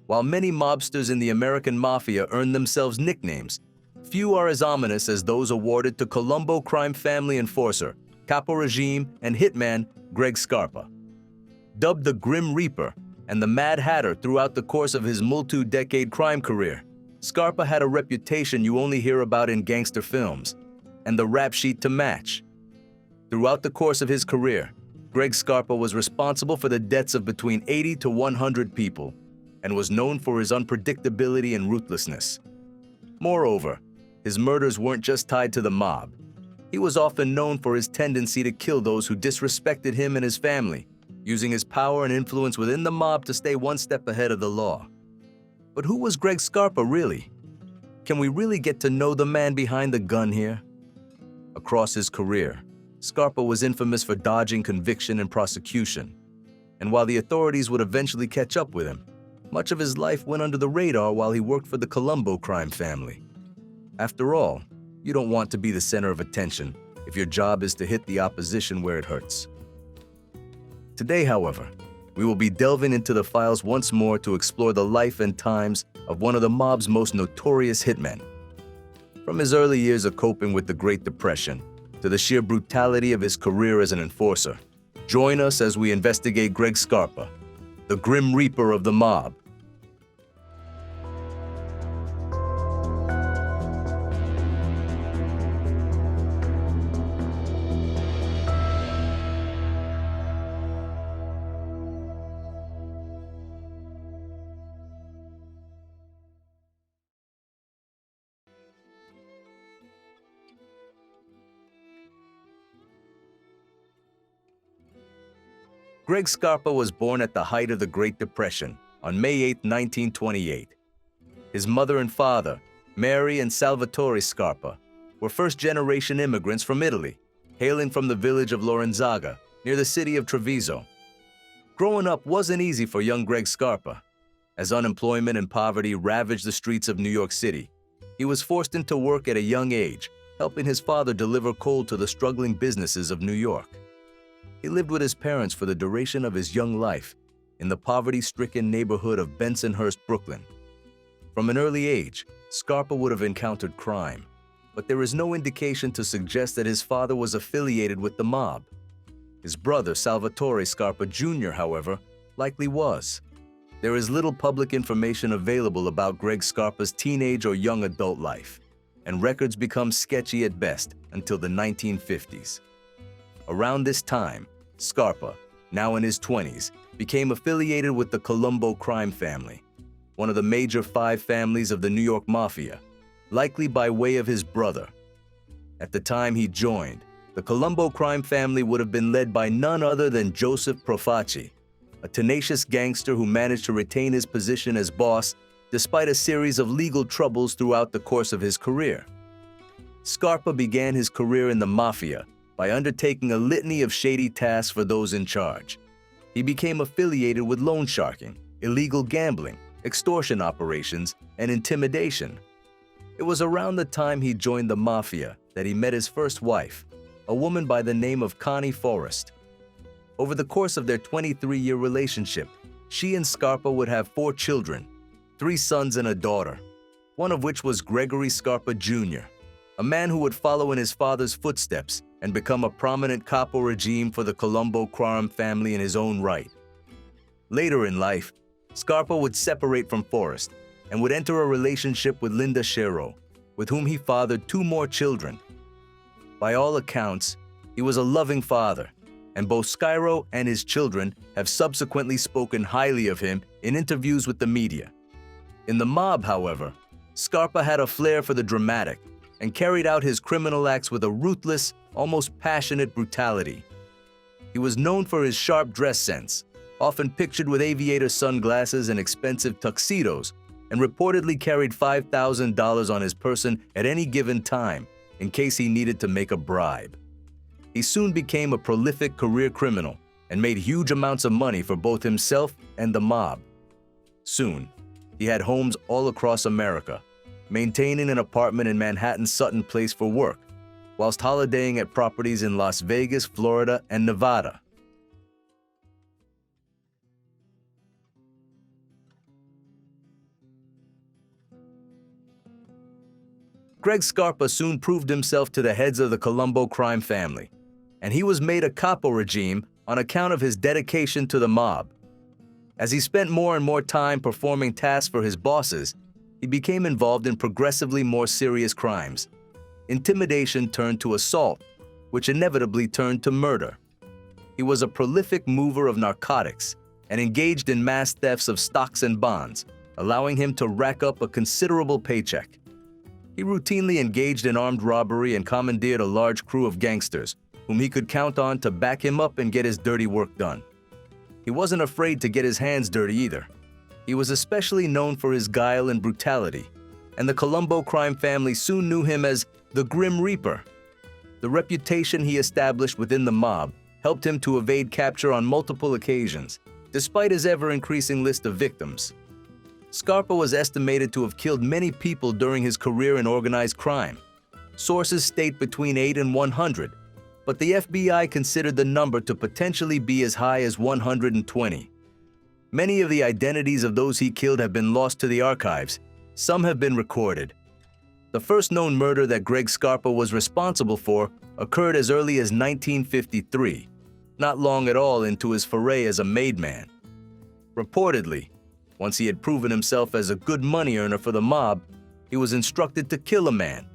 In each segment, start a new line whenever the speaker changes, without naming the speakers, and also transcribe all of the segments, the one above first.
While many mobsters in the American Mafia earned themselves nicknames, few are as ominous as those awarded to Colombo crime family enforcer, Capo Regime, and hitman Greg Scarpa. Dubbed the Grim Reaper and the Mad Hatter throughout the course of his multi-decade crime career, Scarpa had a reputation you only hear about in gangster films, and the rap sheet to match. Throughout the course of his career, Greg Scarpa was responsible for the deaths of between 80 to 100 people, and was known for his unpredictability and ruthlessness. Moreover, his murders weren't just tied to the mob. He was often known for his tendency to kill those who disrespected him and his family, using his power and influence within the mob to stay one step ahead of the law. But who was Greg Scarpa really? Can we really get to know the man behind the gun here? Across his career, Scarpa was infamous for dodging conviction and prosecution. And while the authorities would eventually catch up with him, much of his life went under the radar while he worked for the Colombo crime family. After all, you don't want to be the center of attention if your job is to hit the opposition where it hurts. Today, however, we will be delving into the files once more to explore the life and times of one of the mob's most notorious hitmen. From his early years of coping with the Great Depression to the sheer brutality of his career as an enforcer, join us as we investigate Greg Scarpa, the Grim Reaper of the mob. Greg Scarpa was born at the height of the Great Depression on May 8, 1928. His mother and father, Mary and Salvatore Scarpa, were first-generation immigrants from Italy, hailing from the village of Lorenzaga, near the city of Treviso. Growing up wasn't easy for young Greg Scarpa. As unemployment and poverty ravaged the streets of New York City, he was forced into work at a young age, helping his father deliver coal to the struggling businesses of New York. He lived with his parents for the duration of his young life in the poverty-stricken neighborhood of Bensonhurst, Brooklyn. From an early age, Scarpa would have encountered crime, but there is no indication to suggest that his father was affiliated with the mob. His brother, Salvatore Scarpa Jr., however, likely was. There is little public information available about Greg Scarpa's teenage or young adult life, and records become sketchy at best until the 1950s. Around this time, Scarpa, now in his 20s, became affiliated with the Colombo crime family, one of the major 5 families of the New York Mafia, likely by way of his brother. At the time he joined, the Colombo crime family would have been led by none other than Joseph Profaci, a tenacious gangster who managed to retain his position as boss despite a series of legal troubles throughout the course of his career. Scarpa began his career in the Mafia by undertaking a litany of shady tasks for those in charge. He became affiliated with loan sharking, illegal gambling, extortion operations, and intimidation. It was around the time he joined the Mafia that he met his first wife, a woman by the name of Connie Forrest. Over the course of their 23-year relationship, she and Scarpa would have 4 children, 3 sons and a daughter, one of which was Gregory Scarpa Jr., a man who would follow in his father's footsteps and become a prominent capo regime for the Colombo crime family in his own right. Later in life, Scarpa would separate from Forrest and would enter a relationship with Linda Shero, with whom he fathered 2 more children. By all accounts, he was a loving father, and both Skyro and his children have subsequently spoken highly of him in interviews with the media. In the mob, however, Scarpa had a flair for the dramatic and carried out his criminal acts with a ruthless, almost passionate brutality. He was known for his sharp dress sense, often pictured with aviator sunglasses and expensive tuxedos, and reportedly carried $5,000 on his person at any given time in case he needed to make a bribe. He soon became a prolific career criminal and made huge amounts of money for both himself and the mob. Soon, he had homes all across America, maintaining an apartment in Manhattan's Sutton Place for work, whilst holidaying at properties in Las Vegas, Florida, and Nevada. Greg Scarpa soon proved himself to the heads of the Colombo crime family, and he was made a capo regime on account of his dedication to the mob. As he spent more and more time performing tasks for his bosses, he became involved in progressively more serious crimes. Intimidation turned to assault, which inevitably turned to murder. He was a prolific mover of narcotics and engaged in mass thefts of stocks and bonds, allowing him to rack up a considerable paycheck. He routinely engaged in armed robbery and commandeered a large crew of gangsters, whom he could count on to back him up and get his dirty work done. He wasn't afraid to get his hands dirty either. He was especially known for his guile and brutality, and the Colombo crime family soon knew him as the Grim Reaper. The reputation he established within the mob helped him to evade capture on multiple occasions, despite his ever-increasing list of victims. Scarpa was estimated to have killed many people during his career in organized crime. Sources state between 8 and 100, but the FBI considered the number to potentially be as high as 120. Many of the identities of those he killed have been lost to the archives. Some have been recorded. The first known murder that Greg Scarpa was responsible for occurred as early as 1953, not long at all into his foray as a made man. Reportedly, once he had proven himself as a good money earner for the mob, he was instructed to kill a man.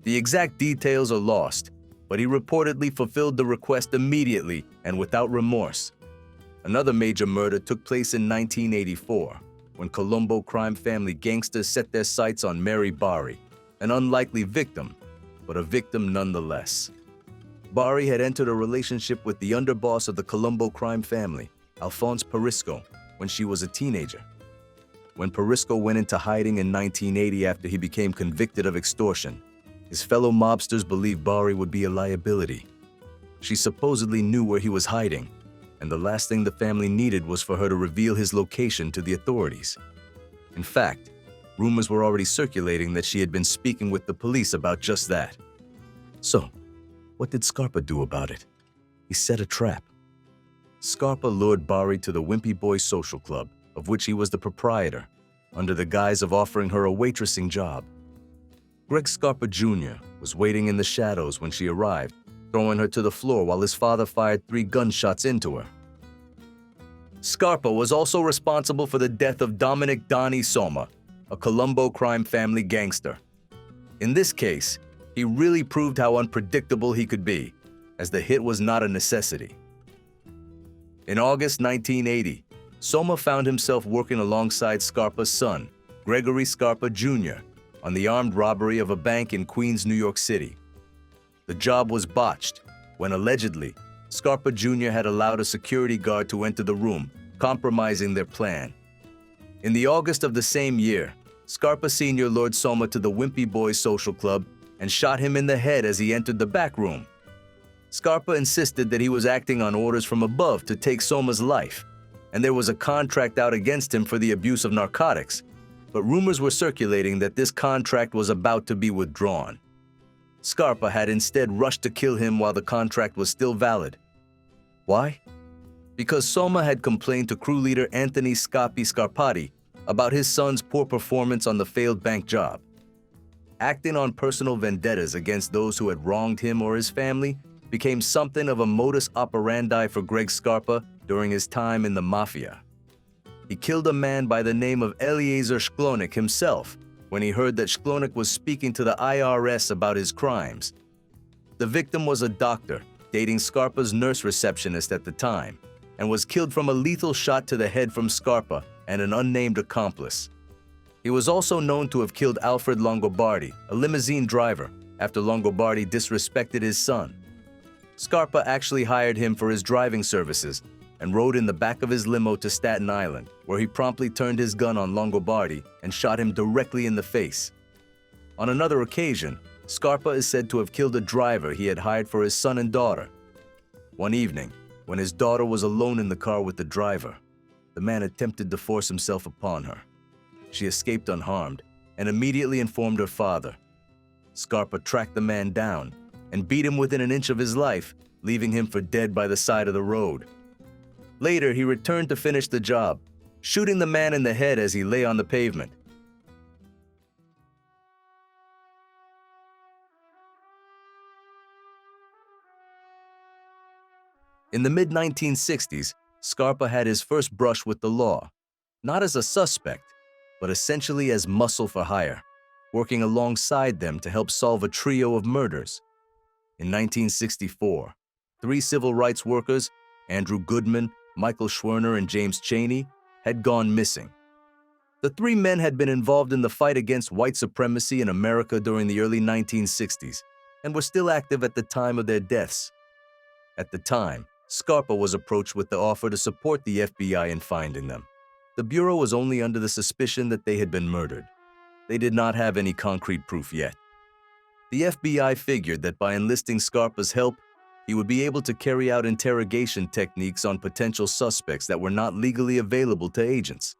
The exact details are lost, but he reportedly fulfilled the request immediately and without remorse. Another major murder took place in 1984, when Colombo crime family gangsters set their sights on Mary Bari, an unlikely victim, but a victim nonetheless. Bari had entered a relationship with the underboss of the Colombo crime family, Alphonse Perisco, when she was a teenager. When Perisco went into hiding in 1980 after he became convicted of extortion, his fellow mobsters believed Bari would be a liability. She supposedly knew where he was hiding, and the last thing the family needed was for her to reveal his location to the authorities. In fact, rumors were already circulating that she had been speaking with the police about just that. So, what did Scarpa do about it? He set a trap. Scarpa lured Bari to the Wimpy Boys Social Club, of which he was the proprietor, under the guise of offering her a waitressing job. Greg Scarpa Jr. was waiting in the shadows when she arrived, throwing her to the floor while his father fired 3 gunshots into her. Scarpa was also responsible for the death of Dominic "Donnie" Soma, a Colombo crime family gangster. In this case, he really proved how unpredictable he could be, as the hit was not a necessity. In August 1980, Soma found himself working alongside Scarpa's son, Gregory Scarpa Jr., on the armed robbery of a bank in Queens, New York City. The job was botched when, allegedly, Scarpa Jr. had allowed a security guard to enter the room, compromising their plan. In the August of the same year, Scarpa Sr. lured Soma to the Wimpy Boys Social Club and shot him in the head as he entered the back room. Scarpa insisted that he was acting on orders from above to take Soma's life, and there was a contract out against him for the abuse of narcotics, but rumors were circulating that this contract was about to be withdrawn. Scarpa had instead rushed to kill him while the contract was still valid. Why? Because Soma had complained to crew leader Anthony Scarpati about his son's poor performance on the failed bank job. Acting on personal vendettas against those who had wronged him or his family became something of a modus operandi for Greg Scarpa during his time in the Mafia. He killed a man by the name of Eliezer Shklonik himself when he heard that Shklonik was speaking to the IRS about his crimes. The victim was a doctor, dating Scarpa's nurse receptionist at the time, and was killed from a lethal shot to the head from Scarpa and an unnamed accomplice. He was also known to have killed Alfred Longobardi, a limousine driver, after Longobardi disrespected his son. Scarpa actually hired him for his driving services and rode in the back of his limo to Staten Island, where he promptly turned his gun on Longobardi and shot him directly in the face. On another occasion, Scarpa is said to have killed a driver he had hired for his son and daughter. One evening, when his daughter was alone in the car with the driver, the man attempted to force himself upon her. She escaped unharmed and immediately informed her father. Scarpa tracked the man down and beat him within an inch of his life, leaving him for dead by the side of the road. Later, he returned to finish the job, shooting the man in the head as he lay on the pavement. In the mid-1960s, Scarpa had his first brush with the law, not as a suspect, but essentially as muscle for hire, working alongside them to help solve a trio of murders. In 1964, 3 civil rights workers, Andrew Goodman, Michael Schwerner, and James Chaney, had gone missing. The 3 men had been involved in the fight against white supremacy in America during the early 1960s and were still active at the time of their deaths. At the time, Scarpa was approached with the offer to support the FBI in finding them. The Bureau was only under the suspicion that they had been murdered. They did not have any concrete proof yet. The FBI figured that by enlisting Scarpa's help, he would be able to carry out interrogation techniques on potential suspects that were not legally available to agents.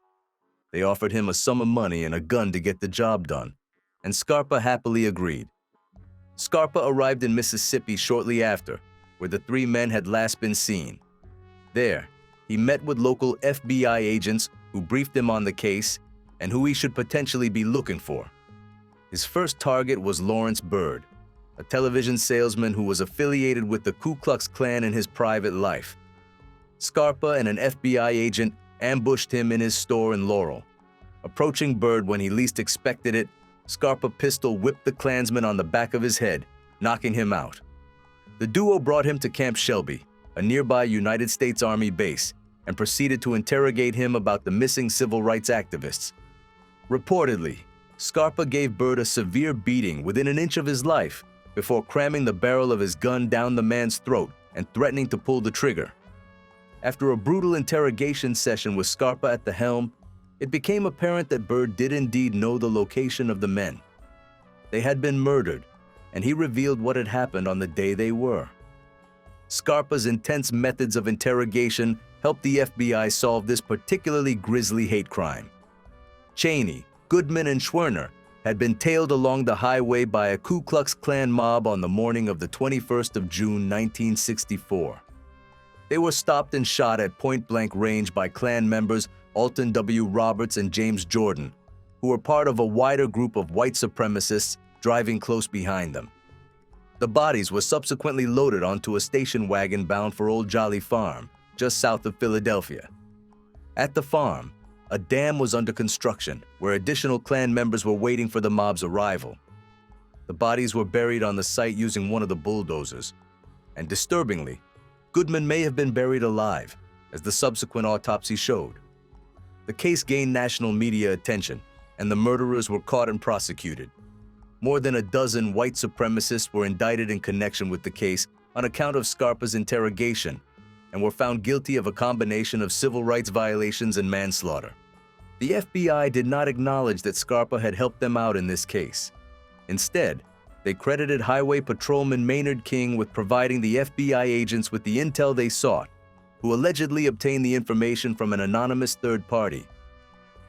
They offered him a sum of money and a gun to get the job done, and Scarpa happily agreed. Scarpa arrived in Mississippi shortly after, where the 3 men had last been seen. There, he met with local FBI agents who briefed him on the case and who he should potentially be looking for. His first target was Lawrence Byrd, a television salesman who was affiliated with the Ku Klux Klan in his private life. Scarpa and an FBI agent ambushed him in his store in Laurel. Approaching Byrd when he least expected it, Scarpa pistol whipped the Klansman on the back of his head, knocking him out. The duo brought him to Camp Shelby, a nearby United States Army base, and proceeded to interrogate him about the missing civil rights activists. Reportedly, Scarpa gave Byrd a severe beating within an inch of his life before cramming the barrel of his gun down the man's throat and threatening to pull the trigger. After a brutal interrogation session with Scarpa at the helm, it became apparent that Byrd did indeed know the location of the men. They had been murdered, and he revealed what had happened on the day they were. Scarpa's intense methods of interrogation helped the FBI solve this particularly grisly hate crime. Chaney, Goodman, and Schwerner had been tailed along the highway by a Ku Klux Klan mob on the morning of the 21st of June, 1964. They were stopped and shot at point-blank range by Klan members Alton W. Roberts and James Jordan, who were part of a wider group of white supremacists driving close behind them. The bodies were subsequently loaded onto a station wagon bound for Old Jolly Farm, just south of Philadelphia. At the farm, a dam was under construction where additional Klan members were waiting for the mob's arrival. The bodies were buried on the site using one of the bulldozers, and disturbingly, Goodman may have been buried alive, as the subsequent autopsy showed. The case gained national media attention, and the murderers were caught and prosecuted. More than a dozen white supremacists were indicted in connection with the case on account of Scarpa's interrogation, and were found guilty of a combination of civil rights violations and manslaughter. The FBI did not acknowledge that Scarpa had helped them out in this case. Instead, they credited Highway Patrolman Maynard King with providing the FBI agents with the intel they sought, who allegedly obtained the information from an anonymous third party.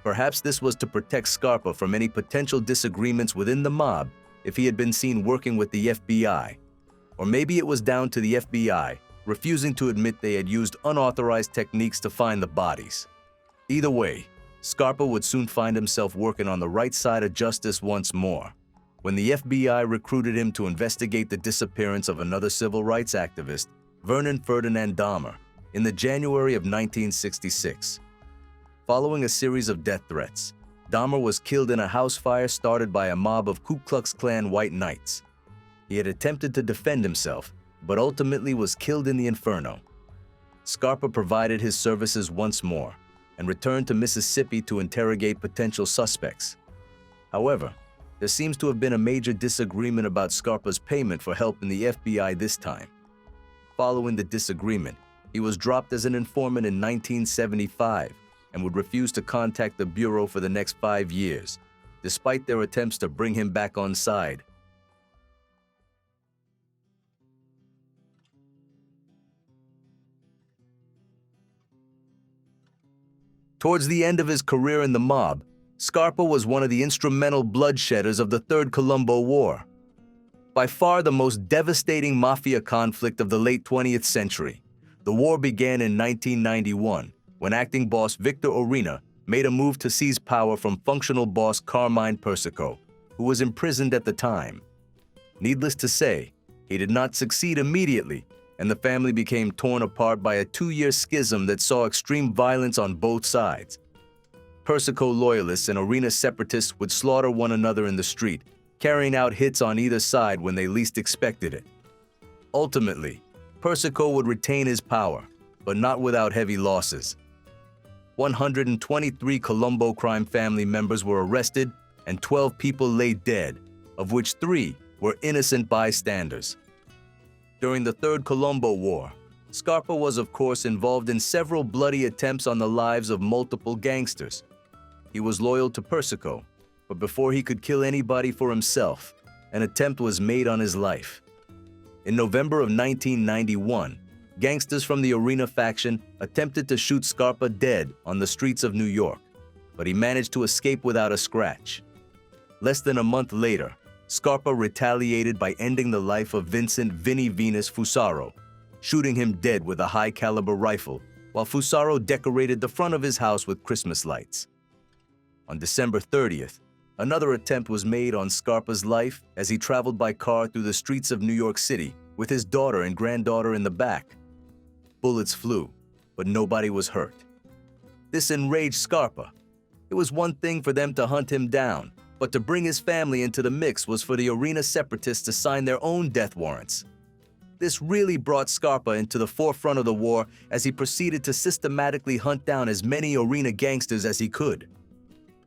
Perhaps this was to protect Scarpa from any potential disagreements within the mob if he had been seen working with the FBI. Or maybe it was down to the FBI refusing to admit they had used unauthorized techniques to find the bodies. Either way, Scarpa would soon find himself working on the right side of justice once more, when the FBI recruited him to investigate the disappearance of another civil rights activist, Vernon Ferdinand Dahmer, in the January of 1966. Following a series of death threats, Dahmer was killed in a house fire started by a mob of Ku Klux Klan white knights. He had attempted to defend himself, but ultimately was killed in the inferno. Scarpa provided his services once more and returned to Mississippi to interrogate potential suspects. However, there seems to have been a major disagreement about Scarpa's payment for help in the FBI this time. Following the disagreement, he was dropped as an informant in 1975 and would refuse to contact the Bureau for the next 5 years, despite their attempts to bring him back on side. Towards the end of his career in the mob, Scarpa was one of the instrumental bloodshedders of the Third Colombo War. By far the most devastating Mafia conflict of the late 20th century, the war began in 1991 when acting boss Victor Orena made a move to seize power from functional boss Carmine Persico, who was imprisoned at the time. Needless to say, he did not succeed immediately, and the family became torn apart by a 2-year schism that saw extreme violence on both sides. Persico loyalists and Arena separatists would slaughter one another in the street, carrying out hits on either side when they least expected it. Ultimately, Persico would retain his power, but not without heavy losses. 123 Colombo crime family members were arrested and 12 people lay dead, of which 3 were innocent bystanders. During the Third Colombo War, Scarpa was of course involved in several bloody attempts on the lives of multiple gangsters. He was loyal to Persico, but before he could kill anybody for himself, an attempt was made on his life. In November of 1991, gangsters from the Arena faction attempted to shoot Scarpa dead on the streets of New York, but he managed to escape without a scratch. Less than a month later, Scarpa retaliated by ending the life of Vincent "Vinny" Venus Fusaro, shooting him dead with a high-caliber rifle, while Fusaro decorated the front of his house with Christmas lights. On December 30th, another attempt was made on Scarpa's life as he traveled by car through the streets of New York City with his daughter and granddaughter in the back. Bullets flew, but nobody was hurt. This enraged Scarpa. It was one thing for them to hunt him down, but to bring his family into the mix was for the Arena separatists to sign their own death warrants. This really brought Scarpa into the forefront of the war as he proceeded to systematically hunt down as many Arena gangsters as he could.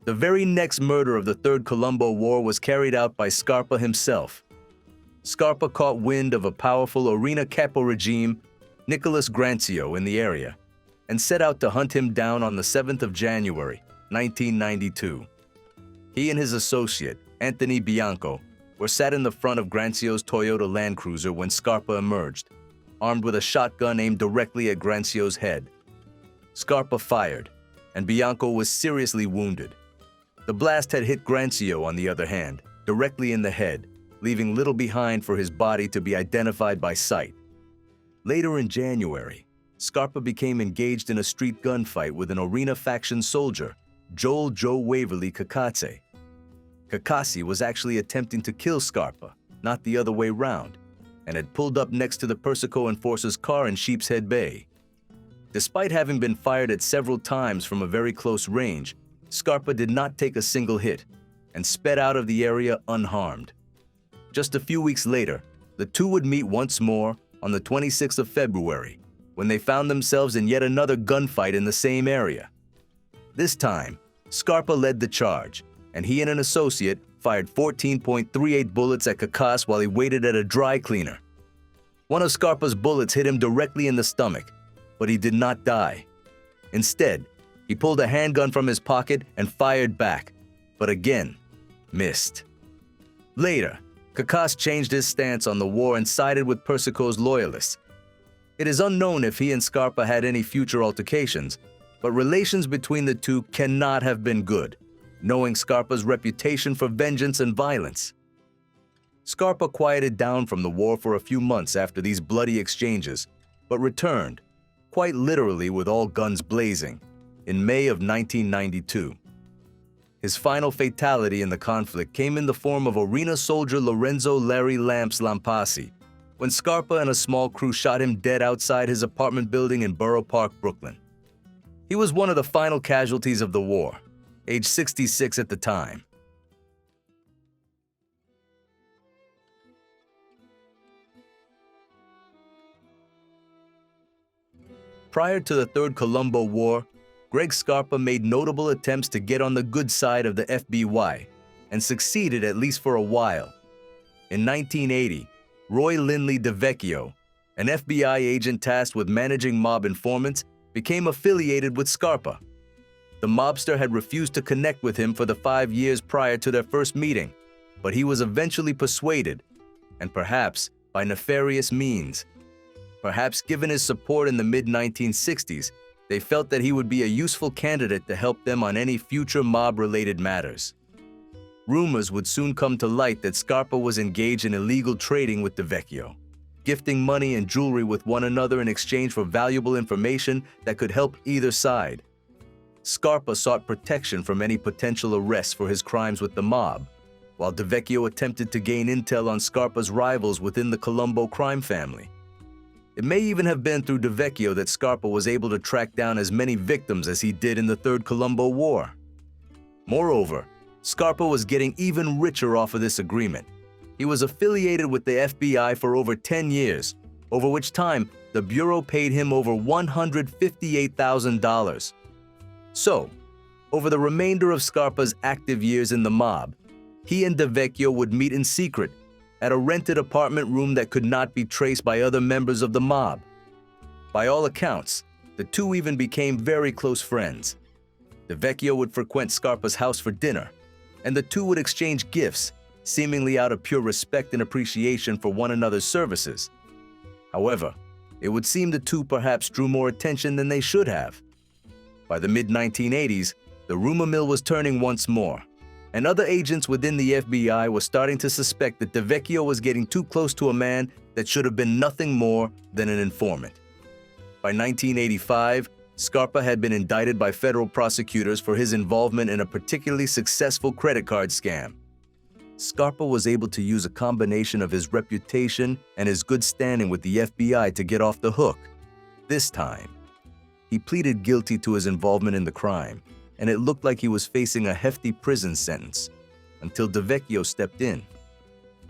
The very next murder of the Third Colombo War was carried out by Scarpa himself. Scarpa caught wind of a powerful Arena capo regime, Nicholas Grancio, in the area, and set out to hunt him down on the 7th of January, 1992. He and his associate, Anthony Bianco, were sat in the front of Grancio's Toyota Land Cruiser when Scarpa emerged, armed with a shotgun aimed directly at Grancio's head. Scarpa fired, and Bianco was seriously wounded. The blast had hit Grancio, on the other hand, directly in the head, leaving little behind for his body to be identified by sight. Later in January, Scarpa became engaged in a street gunfight with an Arena faction soldier, Joel "Joe" Waverly Kakase. Kakase was actually attempting to kill Scarpa, not the other way round, and had pulled up next to the Persico enforcer's car in Sheepshead Bay. Despite having been fired at several times from a very close range, Scarpa did not take a single hit and sped out of the area unharmed. Just a few weeks later, the two would meet once more on the 26th of February, when they found themselves in yet another gunfight in the same area. This time, Scarpa led the charge, and he and an associate fired 14.38 bullets at Kakase while he waited at a dry cleaner. One of Scarpa's bullets hit him directly in the stomach, but he did not die. Instead, he pulled a handgun from his pocket and fired back, but again, missed. Later, Kakase changed his stance on the war and sided with Persico's loyalists. It is unknown if he and Scarpa had any future altercations, but relations between the two cannot have been good, knowing Scarpa's reputation for vengeance and violence. Scarpa quieted down from the war for a few months after these bloody exchanges, but returned, quite literally with all guns blazing, in May of 1992. His final fatality in the conflict came in the form of Arena soldier Lorenzo "Larry" Lamps Lampasi, when Scarpa and a small crew shot him dead outside his apartment building in Borough Park, Brooklyn. He was one of the final casualties of the war, age 66 at the time. Prior to the Third Colombo War, Greg Scarpa made notable attempts to get on the good side of the FBI, and succeeded at least for a while. In 1980, Roy Lindley DeVecchio, an FBI agent tasked with managing mob informants, became affiliated with Scarpa. The mobster had refused to connect with him for the 5 years prior to their first meeting, but he was eventually persuaded, and perhaps by nefarious means. Perhaps given his support in the mid-1960s, they felt that he would be a useful candidate to help them on any future mob-related matters. Rumors would soon come to light that Scarpa was engaged in illegal trading with DeVecchio, gifting money and jewelry with one another in exchange for valuable information that could help either side. Scarpa sought protection from any potential arrests for his crimes with the mob, while DeVecchio attempted to gain intel on Scarpa's rivals within the Colombo crime family. It may even have been through DeVecchio that Scarpa was able to track down as many victims as he did in the Third Colombo War. Moreover, Scarpa was getting even richer off of this agreement. He was affiliated with the FBI for over 10 years, over which time the Bureau paid him over $158,000. So, over the remainder of Scarpa's active years in the mob, he and DeVecchio would meet in secret at a rented apartment room that could not be traced by other members of the mob. By all accounts, the two even became very close friends. DeVecchio would frequent Scarpa's house for dinner, and the two would exchange gifts, seemingly out of pure respect and appreciation for one another's services. However, it would seem the two perhaps drew more attention than they should have. By the mid-1980s, the rumor mill was turning once more, and other agents within the FBI were starting to suspect that DeVecchio was getting too close to a man that should have been nothing more than an informant. By 1985, Scarpa had been indicted by federal prosecutors for his involvement in a particularly successful credit card scam. Scarpa was able to use a combination of his reputation and his good standing with the FBI to get off the hook. This time, he pleaded guilty to his involvement in the crime, and it looked like he was facing a hefty prison sentence until DeVecchio stepped in.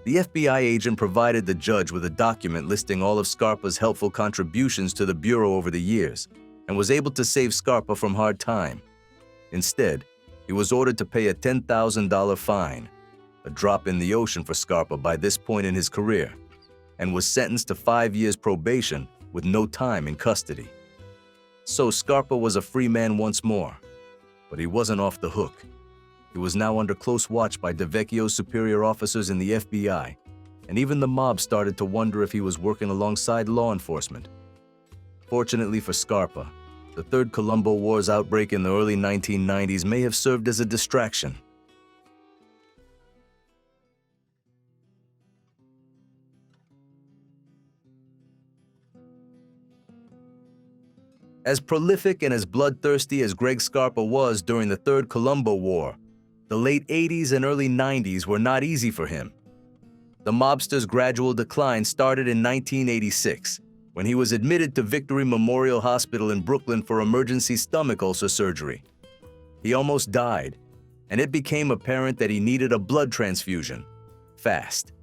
The FBI agent provided the judge with a document listing all of Scarpa's helpful contributions to the Bureau over the years and was able to save Scarpa from hard time. Instead, he was ordered to pay a $10,000 fine, a drop in the ocean for Scarpa by this point in his career, and was sentenced to 5 years probation with no time in custody. So Scarpa was a free man once more, but he wasn't off the hook. He was now under close watch by DeVecchio's superior officers in the FBI, and even the mob started to wonder if he was working alongside law enforcement. Fortunately for Scarpa, the Third Colombo War's outbreak in the early 1990s may have served as a distraction. As prolific and as bloodthirsty as Greg Scarpa was during the Third Colombo War, the late 80s and early 90s were not easy for him. The mobster's gradual decline started in 1986, when he was admitted to Victory Memorial Hospital in Brooklyn for emergency stomach ulcer surgery. He almost died, and it became apparent that he needed a blood transfusion, fast.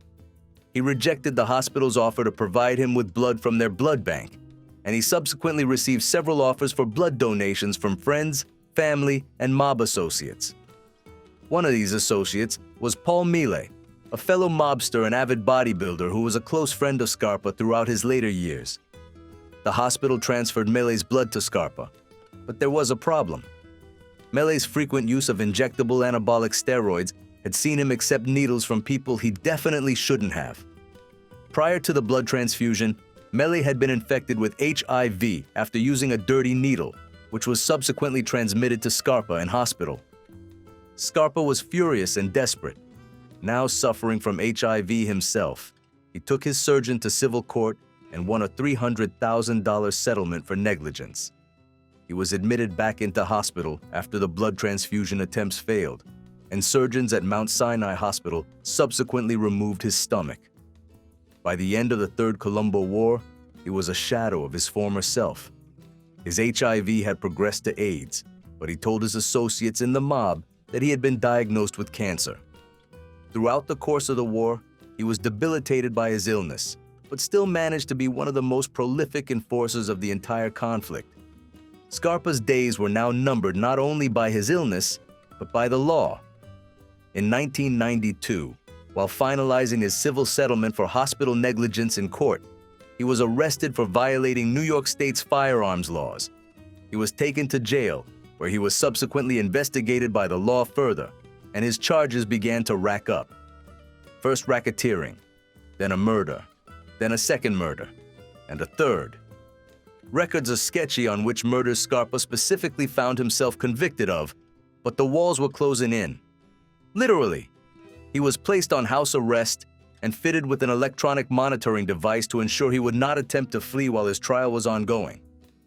He rejected the hospital's offer to provide him with blood from their blood bank, and he subsequently received several offers for blood donations from friends, family, and mob associates. One of these associates was Paul Mille, a fellow mobster and avid bodybuilder who was a close friend of Scarpa throughout his later years. The hospital transferred Mille's blood to Scarpa, but there was a problem. Mille's frequent use of injectable anabolic steroids had seen him accept needles from people he definitely shouldn't have. Prior to the blood transfusion, Melle had been infected with HIV after using a dirty needle, which was subsequently transmitted to Scarpa in hospital. Scarpa was furious and desperate. Now suffering from HIV himself, he took his surgeon to civil court and won a $300,000 settlement for negligence. He was admitted back into hospital after the blood transfusion attempts failed, and surgeons at Mount Sinai Hospital subsequently removed his stomach. By the end of the Third Colombo War, he was a shadow of his former self. His HIV had progressed to AIDS, but he told his associates in the mob that he had been diagnosed with cancer. Throughout the course of the war, he was debilitated by his illness, but still managed to be one of the most prolific enforcers of the entire conflict. Scarpa's days were now numbered not only by his illness, but by the law. In 1992, while finalizing his civil settlement for hospital negligence in court, he was arrested for violating New York State's firearms laws. He was taken to jail, where he was subsequently investigated by the law further, and his charges began to rack up. First racketeering, then a murder, then a second murder, and a third. Records are sketchy on which murders Scarpa specifically found himself convicted of, but the walls were closing in. Literally. He was placed on house arrest and fitted with an electronic monitoring device to ensure he would not attempt to flee while his trial was ongoing.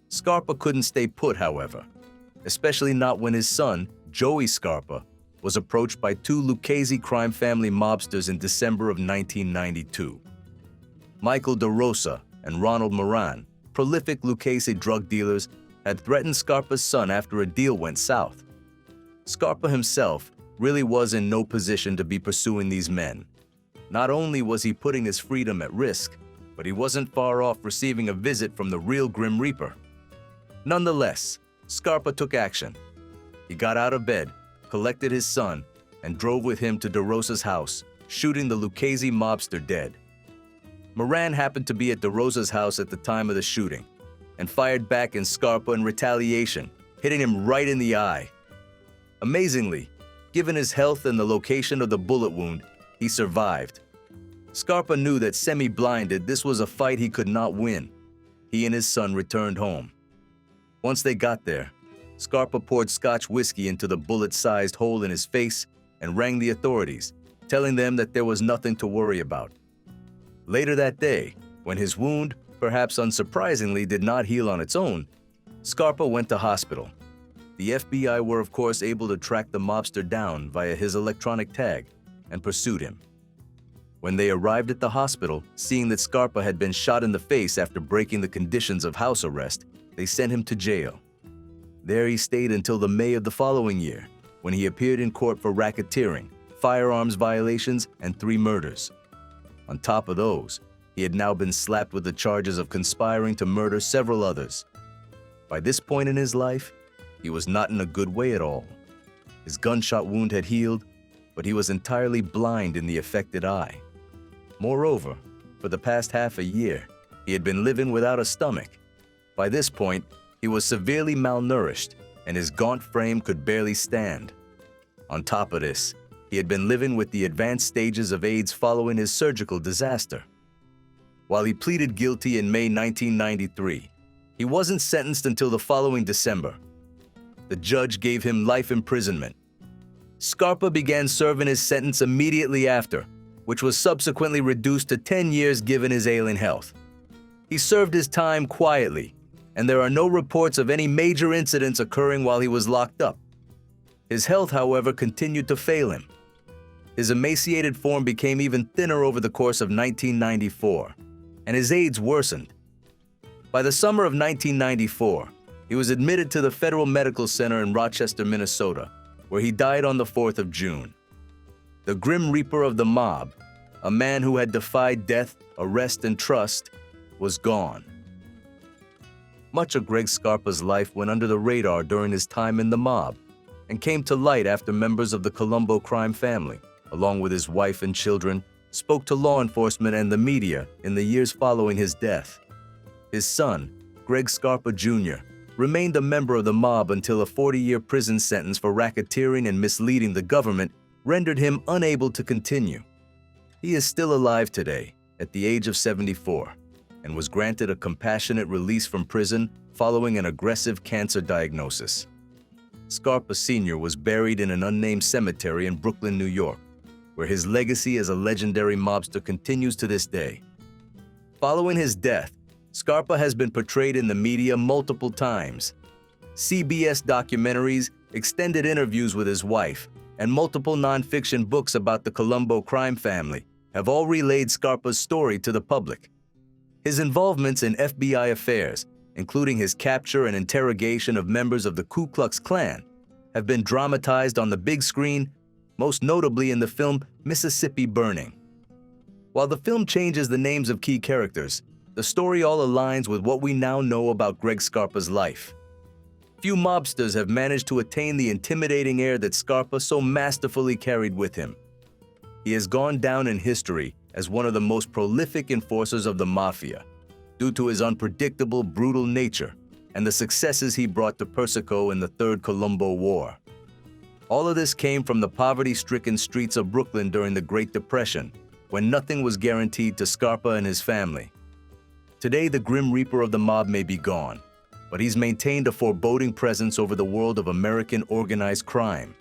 Scarpa couldn't stay put, however, especially not when his son, Joey Scarpa, was approached by two Lucchese crime family mobsters in December of 1992. Michael DeRosa and Ronald Moran, prolific Lucchese drug dealers, had threatened Scarpa's son after a deal went south. Scarpa himself really was in no position to be pursuing these men. Not only was he putting his freedom at risk, but he wasn't far off receiving a visit from the real Grim Reaper. Nonetheless, Scarpa took action. He got out of bed, collected his son, and drove with him to DeRosa's house, shooting the Lucchese mobster dead. Moran happened to be at DeRosa's house at the time of the shooting, and fired back in Scarpa in retaliation, hitting him right in the eye. Amazingly, given his health and the location of the bullet wound, he survived. Scarpa knew that semi-blinded, this was a fight he could not win. He and his son returned home. Once they got there, Scarpa poured Scotch whiskey into the bullet-sized hole in his face and rang the authorities, telling them that there was nothing to worry about. Later that day, when his wound, perhaps unsurprisingly, did not heal on its own, Scarpa went to hospital. The FBI were of course able to track the mobster down via his electronic tag and pursued him. When they arrived at the hospital, seeing that Scarpa had been shot in the face after breaking the conditions of house arrest, they sent him to jail. There he stayed until the May of the following year, when he appeared in court for racketeering, firearms violations, and 3 murders. On top of those, he had now been slapped with the charges of conspiring to murder several others. By this point in his life, he was not in a good way at all. His gunshot wound had healed, but he was entirely blind in the affected eye. Moreover, for the past half a year, he had been living without a stomach. By this point, he was severely malnourished, and his gaunt frame could barely stand. On top of this, he had been living with the advanced stages of AIDS following his surgical disaster. While he pleaded guilty in May 1993, he wasn't sentenced until the following December. The judge gave him life imprisonment. Scarpa began serving his sentence immediately after, which was subsequently reduced to 10 years given his ailing health. He served his time quietly, and there are no reports of any major incidents occurring while he was locked up. His health, however, continued to fail him. His emaciated form became even thinner over the course of 1994, and his AIDS worsened. By the summer of 1994, he was admitted to the Federal Medical Center in Rochester, Minnesota, where he died on the 4th of June. The Grim Reaper of the mob, a man who had defied death, arrest, and trust, was gone. Much of Greg Scarpa's life went under the radar during his time in the mob and came to light after members of the Colombo crime family, along with his wife and children, spoke to law enforcement and the media in the years following his death. His son, Greg Scarpa Jr., remained a member of the mob until a 40-year prison sentence for racketeering and misleading the government rendered him unable to continue. He is still alive today, at the age of 74, and was granted a compassionate release from prison following an aggressive cancer diagnosis. Scarpa Sr. was buried in an unnamed cemetery in Brooklyn, New York, where his legacy as a legendary mobster continues to this day. Following his death, Scarpa has been portrayed in the media multiple times. CBS documentaries, extended interviews with his wife, and multiple non-fiction books about the Colombo crime family have all relayed Scarpa's story to the public. His involvements in FBI affairs, including his capture and interrogation of members of the Ku Klux Klan, have been dramatized on the big screen, most notably in the film Mississippi Burning. While the film changes the names of key characters, the story all aligns with what we now know about Greg Scarpa's life. Few mobsters have managed to attain the intimidating air that Scarpa so masterfully carried with him. He has gone down in history as one of the most prolific enforcers of the Mafia, due to his unpredictable, brutal nature and the successes he brought to Persico in the Third Colombo War. All of this came from the poverty-stricken streets of Brooklyn during the Great Depression, when nothing was guaranteed to Scarpa and his family. Today, the Grim Reaper of the mob may be gone, but he's maintained a foreboding presence over the world of American organized crime.